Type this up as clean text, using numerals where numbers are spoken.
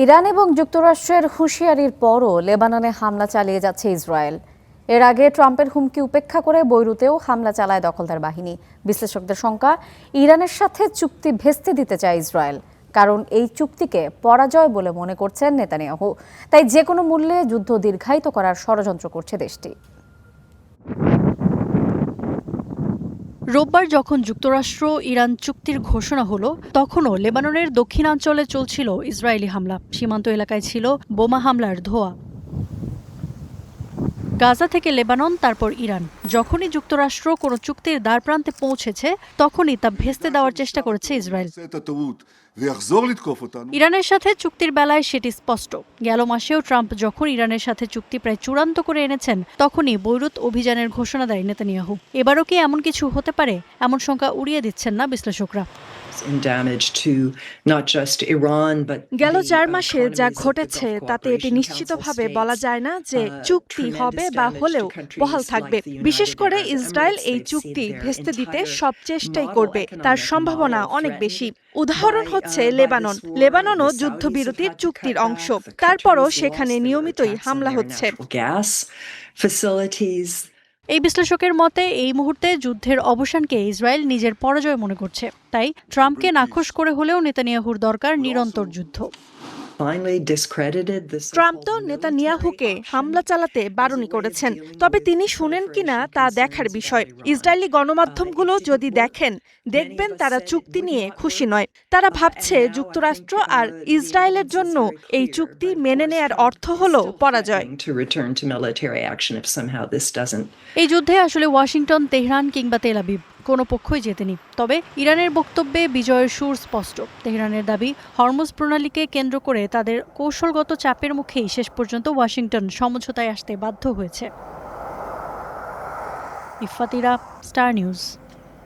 Iran এবং যুক্তরাষ্ট্রের হুঁশিয়ারির পরও লেবাননে হামলা চালিয়ে যাচ্ছে ইসরায়েল। এর আগে ট্রাম্পের হুমকি উপেক্ষা করে বৈরুতেও হামলা চালায় দখলদার বাহিনী। বিশ্লেষকদের শঙ্কা, ইরানের সাথে চুক্তি ভেস্তে দিতে চায় ইসরায়েল, কারণ এই চুক্তিকে পরাজয় বলে মনে করছেন নেতানিয়াহু। তাই যে কোনো মূল্যে যুদ্ধ দীর্ঘায়িত করার ষড়যন্ত্র করছে দেশটি। রোববার যখন যুক্তরাষ্ট্র ইরান চুক্তির ঘোষণা হলো, তখনও লেবাননের দক্ষিণাঞ্চলে চলছিল ইসরায়েলি হামলা। সীমান্ত এলাকায় ছিল বোমা হামলার ধোঁয়া। গাজা থেকে লেবানন, তারপর ইরান। যখনই যুক্তরাষ্ট্র কোনো চুক্তির দ্বারপ্রান্তে পৌঁছেছে, তখনই তা ভেস্তে দেওয়ার চেষ্টা করেছে ইসরায়েল। ইরানের সাথে চুক্তির বেলায় সেটি স্পষ্ট। গেল মাসেও ট্রাম্প যখন ইরানের সাথে চুক্তি প্রায় চূড়ান্ত করে এনেছেন, তখনই বৈরুত অভিযানের ঘোষণা দেয় নেতানিয়াহু। এবারও কি এমন কিছু হতে পারে? এমন শঙ্কা উড়িয়ে দিচ্ছেন না বিশ্লেষকরা। গেল 4 মাসে যা ঘটেছে তাতে এটি নিশ্চিতভাবে বলা যায় না যে চুক্তি হবে বা হলেও বহাল থাকবে। বিশেষ করে ইসরায়েল এই চুক্তি ভেস্তে দিতে সব চেষ্টাই করবে, তার সম্ভাবনা অনেক বেশি। উদাহরণ হচ্ছে লেবাননও যুদ্ধবিরতির চুক্তির অংশ, তারপরও সেখানে নিয়মিতই হামলা হচ্ছে। এই বিশ্লেষকের মতে এই মুহূর্তে যুদ্ধের অবসানকে ইসরায়েল নিজের পরাজয় মনে করছে। তাই ট্রাম্পকে নাখোশ করে হলেও নেতানিয়াহুর দরকার নিরন্তর যুদ্ধ। ট্রাম্প তো নেতানিয়াহুকে হামলা চালাতে বারণই করেছেন, তবে তিনি শুনেন কিনা তা দেখার বিষয়। ইসরায়েলি গণমাধ্যমগুলো যদি দেখবেন তারা চুক্তি নিয়ে খুশি নয়। তারা ভাবছে যুক্তরাষ্ট্র আর ইসরায়েলের জন্য এই চুক্তি মেনে নেয়ার অর্থ হলো পরাজয়। এই যুদ্ধে আসলে ওয়াশিংটন, তেহরান কিংবা তেল আবিব কোনো পক্ষই জেতেনি। তবে ইরানের বক্তব্যে বিজয়ের সুর স্পষ্ট। তেহরানের দাবি, হরমুজ প্রণালীকে কেন্দ্র করে তাদের কৌশলগত চাপের মুখেই শেষ পর্যন্ত ওয়াশিংটন সমঝোতায় আসতে বাধ্য হয়েছে। ইফাতিরা, স্টার নিউজ।